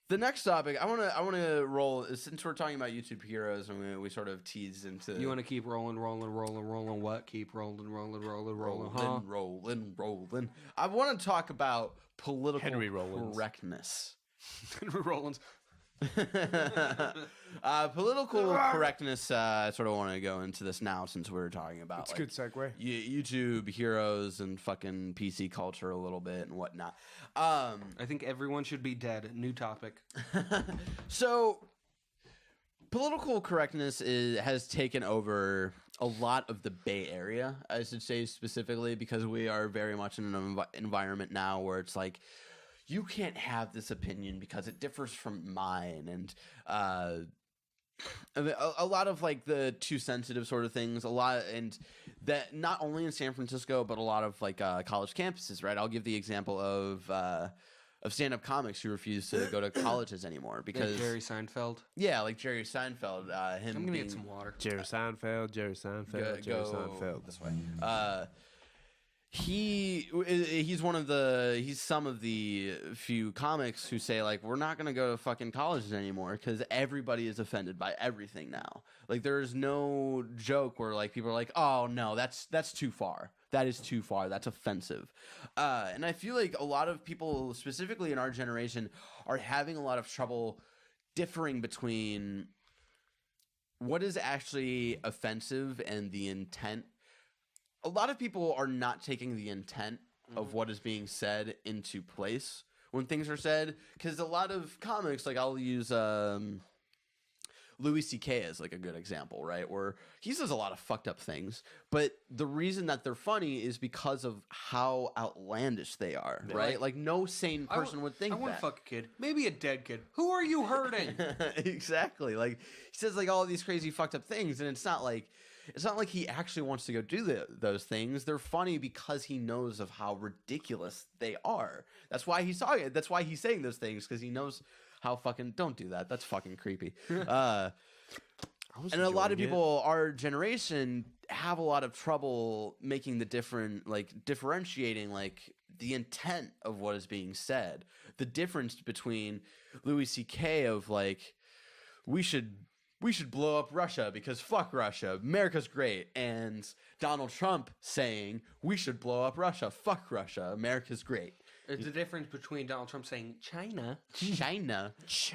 The next topic, I want to roll, since we're talking about YouTube heroes, and we sort of tease into... You want to keep rolling what? Keep rolling, huh? Rolling. I want to talk about political Henry Rollins. correctness. Henry Rollins. Political correctness, I sort of want to go into this now since we're talking about It's a good segue. YouTube heroes and fucking PC culture a little bit and whatnot. I think everyone should be dead. New topic. So, political correctness has taken over a lot of the Bay Area, I should say specifically, because we are very much in an environment now where it's like, you can't have this opinion because it differs from mine. And a lot of like the too sensitive sort of things, and that not only in San Francisco, but a lot of like college campuses, right? I'll give the example of stand-up comics who refuse to go to colleges anymore because Like Jerry Seinfeld. Yeah, like Jerry Seinfeld. Him I'm gonna being, get some water. Jerry Seinfeld. Go this way. He's some of the few comics who say like we're not gonna go to fucking colleges anymore because everybody is offended by everything now. Like there's no joke where like people are like, oh no, that's too far. That is too far. That's offensive. And I feel like a lot of people, specifically in our generation, are having a lot of trouble differing between what is actually offensive and the intent. A lot of people are not taking the intent of what is being said into place when things are said. Because a lot of comics, like I'll use Louis C.K. as like a good example, right? Where he says a lot of fucked up things, but the reason that they're funny is because of how outlandish they are, right? Like no sane person would think that. I want to fuck a kid. Maybe a dead kid. Who are you hurting? Exactly. Like he says like all these crazy fucked up things, and it's not like he actually wants to go do those things. They're funny because he knows of how ridiculous they are. That's why he's talking. That's why he's saying those things, because he knows how fucking... Don't do that. That's fucking creepy. And a lot of people, our generation, have a lot of trouble making the differentiating like the intent of what is being said. The difference between Louis C.K. of like, we should blow up Russia because fuck Russia, America's great, and Donald Trump saying we should blow up Russia, fuck Russia, America's great. It's the difference between Donald Trump saying China. China. He's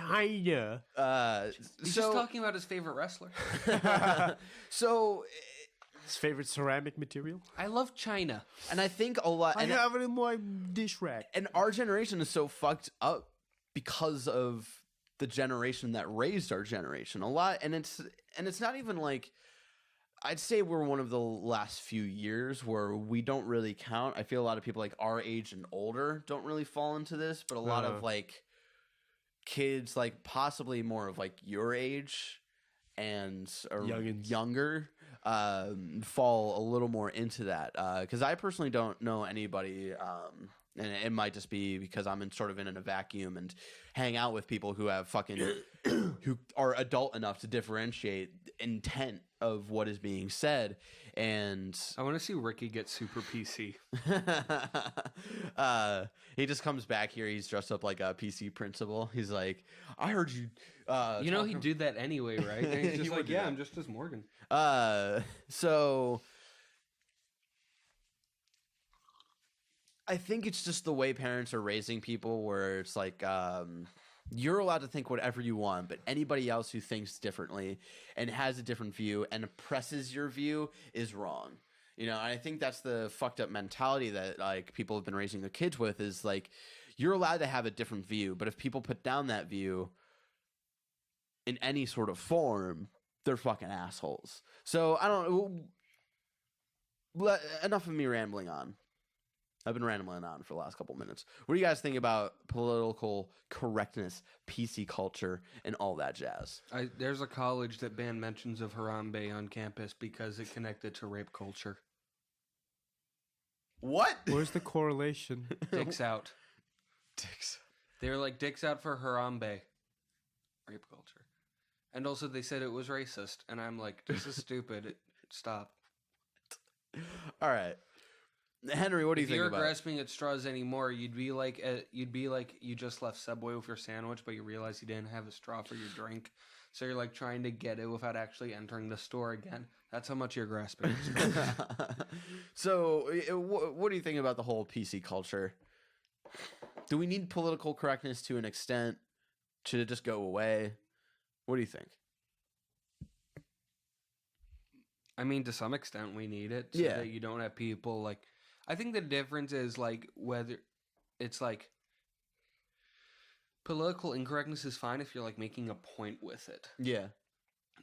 So just talking about his favorite wrestler. so, His favorite ceramic material. I love China. and I think a lot. I And, have it in my dish rack. and our generation is so fucked up because of the generation that raised our generation a lot, and it's not even like, I'd say we're one of the last few years where we don't really count. I feel a lot of people like our age and older don't really fall into this, but a lot of like kids like possibly more of like your age and younger fall a little more into that, because I personally don't know anybody, and it might just be because I'm in a vacuum and hang out with people who have fucking who are adult enough to differentiate intent of what is being said. And I want to see Ricky get super PC. he just comes back here, he's dressed up like a PC principal. He's like, I heard you You know he'd do that anyway, right? And he's just like, yeah, I'm just as Morgan. So I think it's just the way parents are raising people, where it's like, you're allowed to think whatever you want, but anybody else who thinks differently and has a different view and oppresses your view is wrong. You know, and I think that's the fucked up mentality that like people have been raising their kids with, is like, you're allowed to have a different view, but if people put down that view in any sort of form, they're fucking assholes. So I don't... Enough of me rambling on. I've been rambling on for the last couple minutes. What do you guys think about political correctness, PC culture, and all that jazz? There's a college that banned mentions of Harambe on campus because it connected to rape culture. What? Where's the correlation? Dicks out. Dicks. They were like, dicks out for Harambe. Rape culture. And also they said it was racist. And I'm like, this is stupid. Stop. All right. Henry, what do you If think you're about it? grasping at straws anymore, you'd be like you just left Subway with your sandwich, but you realize you didn't have a straw for your drink, so you're like trying to get it without actually entering the store again. That's how much you're grasping at straws. So, what do you think about the whole PC culture? Do we need political correctness to an extent? Should it just go away? What do you think? I mean, to some extent, we need it so Yeah. that you don't have people like. I think the difference is like whether it's like political incorrectness is fine if you're like making a point with it, Yeah.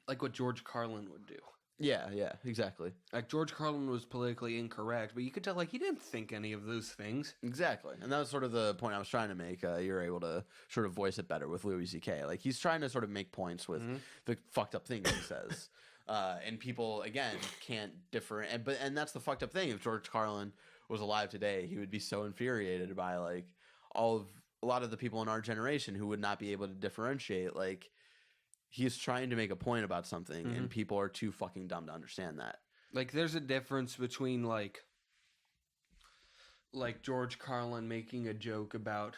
like what George Carlin would do. Yeah, exactly. Like George Carlin was politically incorrect, but you could tell like he didn't think any of those things. Exactly. And that was sort of the point I was trying to make. You're able to sort of voice it better with Louis C.K. Like, he's trying to sort of make points with the fucked up things he says. And people, again, can't differ. And that's the fucked up thing. If George Carlin was alive today, he would be so infuriated by, like, a lot of the people in our generation who would not be able to differentiate. Like, he's trying to make a point about something, and people are too fucking dumb to understand that. Like there's a difference between like George Carlin making a joke about.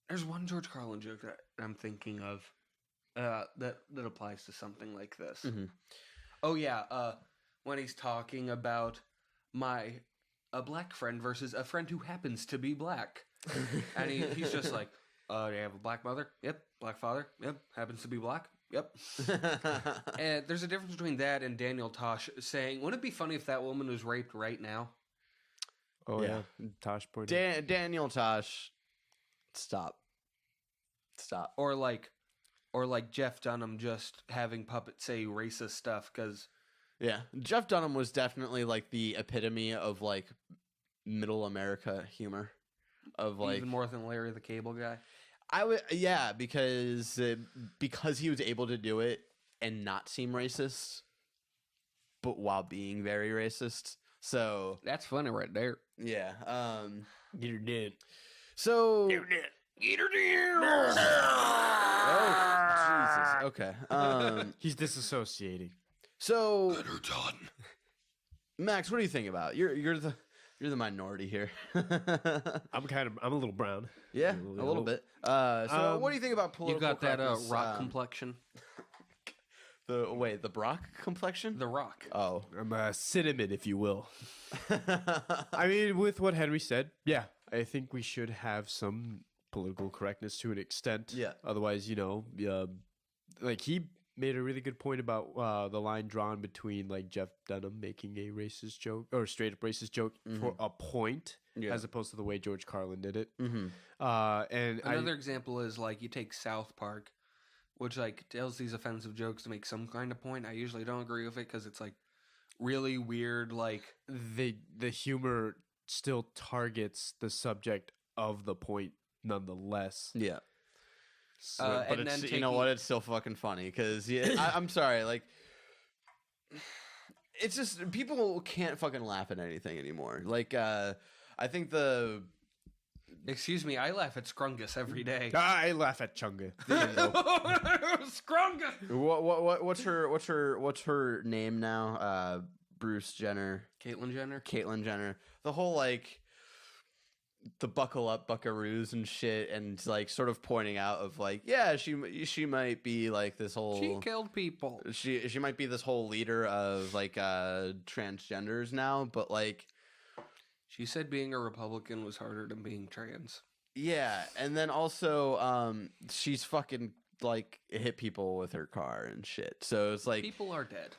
There's one George Carlin joke that I'm thinking of that applies to something like this. Oh yeah, when he's talking about a black friend versus a friend who happens to be black, and he's just like, "Do you have a black mother? Yep. Black father? Yep. Happens to be black? Yep." And there's a difference between that and Daniel Tosh saying, "Wouldn't it be funny if that woman was raped right now?" Oh Yeah. yeah, Tosh pointed. Daniel Tosh, stop. Or like Jeff Dunham just having puppets say racist stuff because Yeah, Jeff Dunham was definitely like the epitome of like middle America humor, of like even more than Larry the Cable Guy. because he was able to do it and not seem racist, but while being very racist. So That's funny right there. yeah, Get her dead. so Get her oh Jesus, okay, He's disassociating. so her done. Max, what do you think about you're the minority here? I'm a little brown. Yeah, a little bit. So what do you think about You political got that correctness? rock complexion. The Brock complexion? The Rock. Oh. I'm a cinnamon, if you will. I mean, with what Henry said, yeah, I think we should have some political correctness to an extent. Yeah. Otherwise, like he made a really good point about the line drawn between like Jeff Dunham making a racist joke or straight up racist joke for a point, Yeah. as opposed to the way George Carlin did it. Mm-hmm. And Another example is like you take South Park, which like tells these offensive jokes to make some kind of point. I usually don't agree with it because it's like really weird. Like the humor still targets the subject of the point nonetheless. Yeah. And But it's, then you know taking- what? It's still fucking funny because I'm sorry. Like, it's just people can't fucking laugh at anything anymore. Like, I think excuse me, I laugh at Scrungus every day. I laugh at Chunga. Scrungus. what's her name now? Bruce Jenner, Caitlyn Jenner. The whole like the buckle up buckaroos and shit, and like sort of pointing out of like, yeah, she might be like this whole She killed people. she might be this whole leader of like transgenders now, but like She said being a Republican was harder than being trans. yeah, and then also she's fucking like hit people with her car and shit. So it's like People are dead.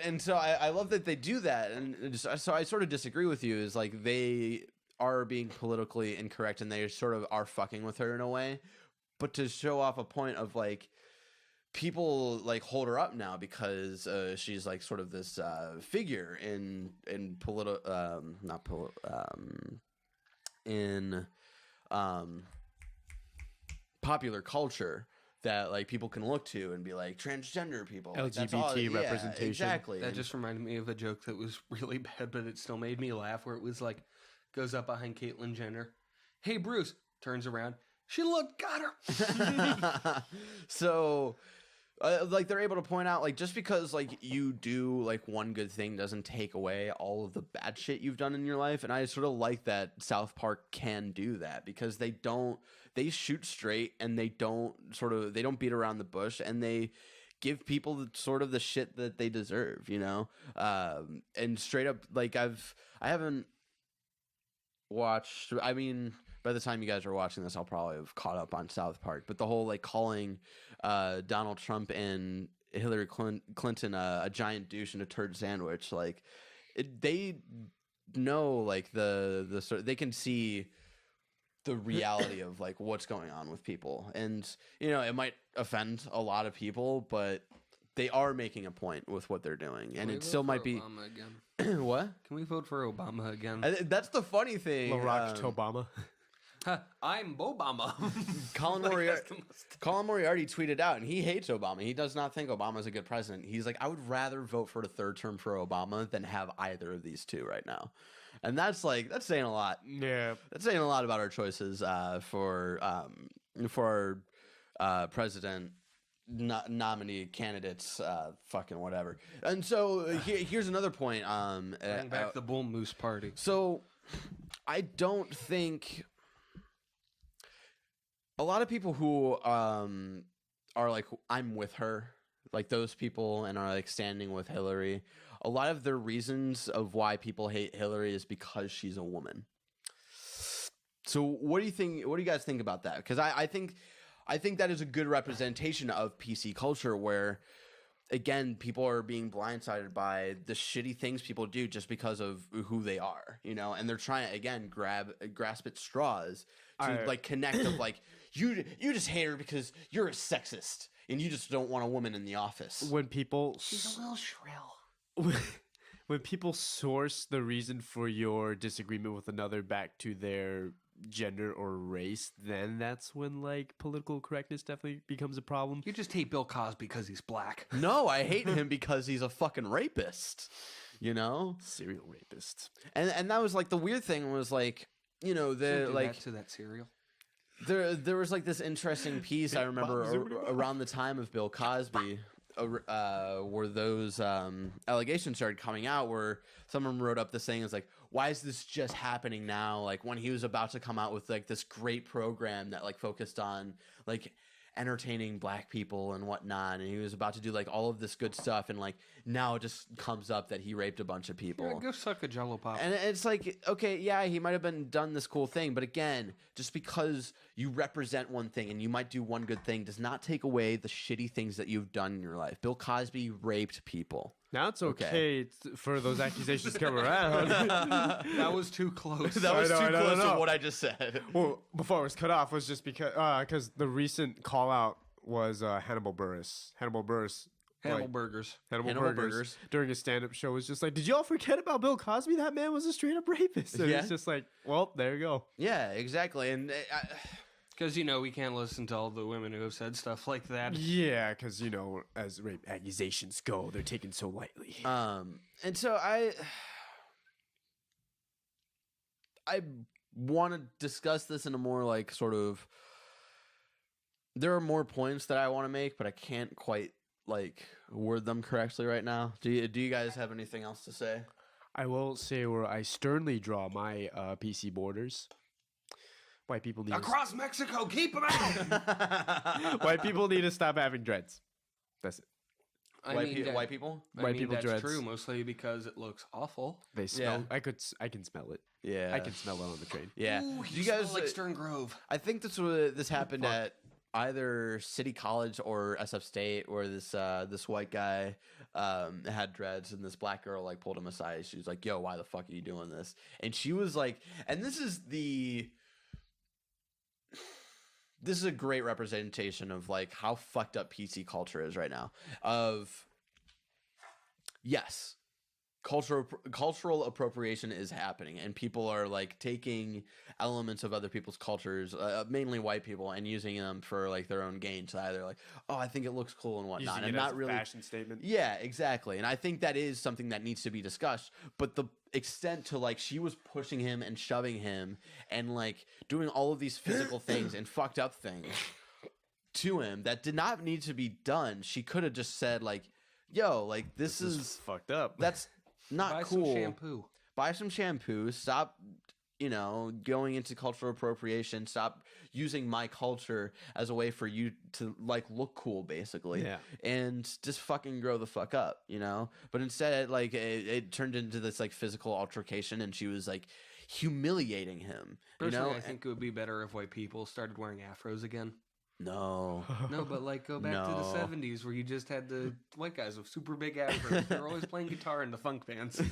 and so I love that they do that, and so I sort of disagree with you. Is like they are being politically incorrect and they sort of are fucking with her in a way, but to show off a point of like people like hold her up now because she's like sort of this figure in popular culture that like people can look to and be like transgender people, like, that's all- LGBT yeah, representation. exactly. That just reminded me of a joke that was really bad, but it still made me laugh. Where it was like, goes up behind Caitlyn Jenner. Hey, Bruce. Turns around. She got her. So like they're able to point out like just because like you do like one good thing doesn't take away all of the bad shit you've done in your life. And I sort of like that South Park can do that because they shoot straight and they don't beat around the bush, and they give people the shit that they deserve, you know? And straight up, like I haven't watched, I mean, by the time you guys are watching this, I'll probably have caught up on South Park, but the whole like calling Donald Trump and Hillary Clinton a giant douche and a turd sandwich, like they know like they can see the reality of like what's going on with people, and you know it might offend a lot of people, but they are making a point with what they're doing, and it still might be. Obama again? What? Can we vote for Obama again? That's the funny thing. Barack Obama. I'm Obama. Colin Moriarty tweeted out, and he hates Obama. He does not think Obama's a good president. He's like, I would rather vote for a third term for Obama than have either of these two right now. And that's saying a lot. Yeah, that's saying a lot about our choices for our president nominee candidates, fucking whatever. And so here's another point. Bring back the Bull Moose Party. So I don't think a lot of people who are like, I'm with her, like those people, and are like standing with Hillary, a lot of their reasons of why people hate Hillary is because she's a woman. So what do you think? What do you guys think about that? Because I think that is a good representation of PC culture, where again, people are being blindsided by the shitty things people do just because of who they are, you know, and they're trying to again grasp at straws to like connect of like you just hate her because you're a sexist and you just don't want a woman in the office. When people She's a little shrill. When people source the reason for your disagreement with another back to their gender or race, then that's when like political correctness definitely becomes a problem. You just hate Bill Cosby because he's black. No, I hate him because he's a fucking rapist, you know? Serial rapist. And that was like the weird thing was like, you know, to that cereal. There was like this interesting piece I remember around the time of Bill Cosby, where those allegations started coming out, where someone wrote up this thing. It's like, why is this just happening now? Like when he was about to come out with like this great program that like focused on like entertaining black people and whatnot, and he was about to do like all of this good stuff, and like now it just comes up that he raped a bunch of people. Yeah, go suck a Jello pop. And it's like, okay, yeah, he might have done this cool thing, but again, just because you represent one thing and you might do one good thing does not take away the shitty things that you've done in your life. Bill Cosby raped people. Now it's okay for those accusations to come around. That was too close. That was too close to what I just said. Well, before it was cut off was just because the recent call out was Hannibal Buress. Hannibal Buress. Hannibal Burgers. Hannibal Burgers during a stand-up show was just like, did y'all forget about Bill Cosby? That man was a straight-up rapist. And it's just like, well, there you go. Yeah, exactly. And because, you know, we can't listen to all the women who have said stuff like that. Yeah, because, you know, as rape accusations go, they're taken so lightly. And so I want to discuss this in a more like sort of, there are more points that I want to make, but I can't quite like word them correctly right now. Do you guys have anything else to say? I will say where I sternly draw my PC borders. White people need across Mexico, keep them out. White people need to stop having dreads. That's it. White people? White people that's dreads. true, mostly because it looks awful. They smell. Yeah. I can smell it. Yeah, I can smell it on the train. Yeah, Ooh, you guys smell like Stern Grove. I think this happened at either City College or SF State, where this white guy had dreads, and this black girl like pulled him aside. She was like, "Yo, why the fuck are you doing this?" And she was like, and this is a great representation of like how fucked up PC culture is right now. Of yes, cultural appropriation is happening, and people are like taking elements of other people's cultures, mainly white people, and using them for like their own gain. So either like, oh, I think it looks cool and whatnot, using and it not as a really fashion statement. Yeah, exactly. And I think that is something that needs to be discussed. But the extent to like she was pushing him and shoving him and like doing all of these physical things and fucked up things. to him that did not need to be done. She could have just said like, yo, like this is fucked up. That's not Buy cool. some shampoo. Buy some shampoo. Stop, going into cultural appropriation. Stop using my culture as a way for you to like look cool, basically. Yeah. And just fucking grow the fuck up, But instead, like it turned into this like physical altercation, and she was like humiliating him. Personally, I think it would be better if white people started wearing afros again. No. No, but like go back to the 70s where you just had the white guys with super big afros. They're always playing guitar in the funk bands.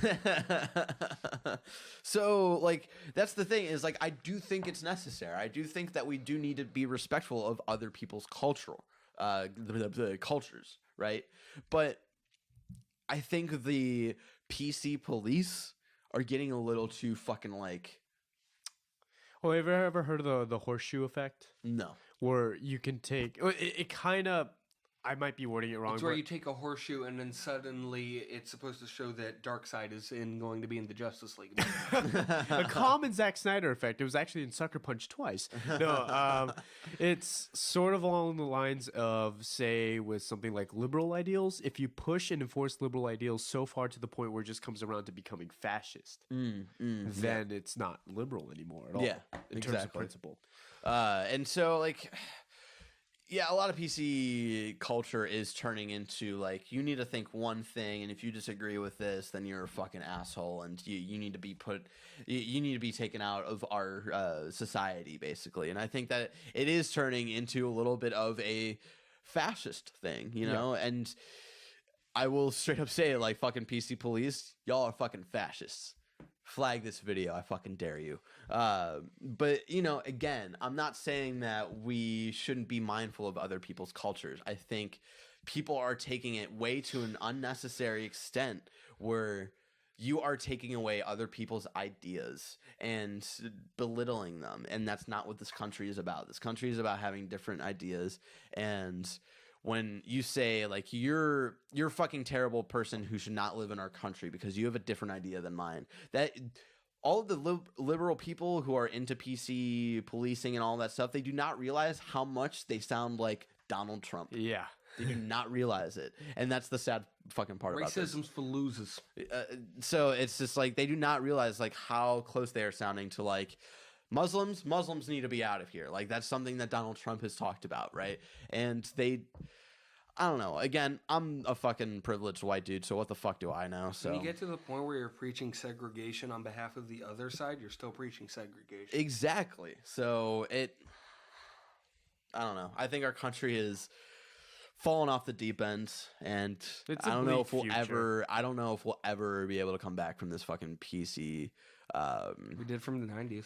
So like that's the thing is like I do think it's necessary. I do think that we do need to be respectful of other people's cultural the cultures, right? But I think the PC police are getting a little too fucking like. Oh, have you ever heard of the horseshoe effect? No. Where you can take it kind of, I might be wording it wrong. It's where you take a horseshoe and then suddenly it's supposed to show that Darkseid is going to be in the Justice League. A common Zack Snyder effect. It was actually in Sucker Punch twice. No, it's sort of along the lines of, say, with something like liberal ideals. If you push and enforce liberal ideals so far to the point where it just comes around to becoming fascist, then it's not liberal anymore at all. Yeah, in terms of principle. And so like. Yeah, a lot of PC culture is turning into like you need to think one thing, and if you disagree with this, then you're a fucking asshole, and you need to be you need to be taken out of our society, basically. And I think that it is turning into a little bit of a fascist thing, And I will straight up say, like, fucking PC police, y'all are fucking fascists. Flag this video, I fucking dare you. But again, I'm not saying that we shouldn't be mindful of other people's cultures. I think people are taking it way to an unnecessary extent where you are taking away other people's ideas and belittling them, and that's not what this country is about. This country is about having different ideas, and when you say like you're a fucking terrible person who should not live in our country because you have a different idea than mine, that all of the liberal people who are into PC policing and all that stuff, they do not realize how much they sound like Donald Trump. Yeah. They do not realize it, and that's the sad fucking part about this. Racism's for losers. So it's just like they do not realize like how close they are sounding to like Muslims need to be out of here. Like that's something that Donald Trump has talked about, right? And I don't know. Again, I'm a fucking privileged white dude, so what the fuck do I know? So when you get to the point where you're preaching segregation on behalf of the other side, you're still preaching segregation. Exactly. So I don't know. I think our country is fallen off the deep end, and I don't know if we'll ever be able to come back from this fucking PC. We did from the 90s.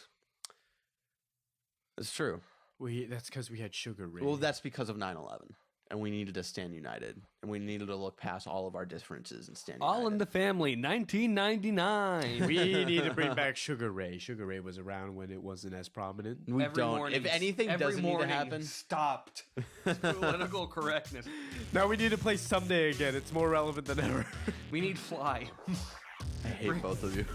It's true. That's because we had Sugar Ray. Well, that's because of 9/11, and we needed to stand united, and we needed to look past all of our differences and stand united. All in the Family, 1999. We need to bring back Sugar Ray. Sugar Ray was around when it wasn't as prominent. We don't. If anything doesn't need to happen, stopped. Political correctness. Now we need to play Someday again. It's more relevant than ever. We need Fly. I hate both of you.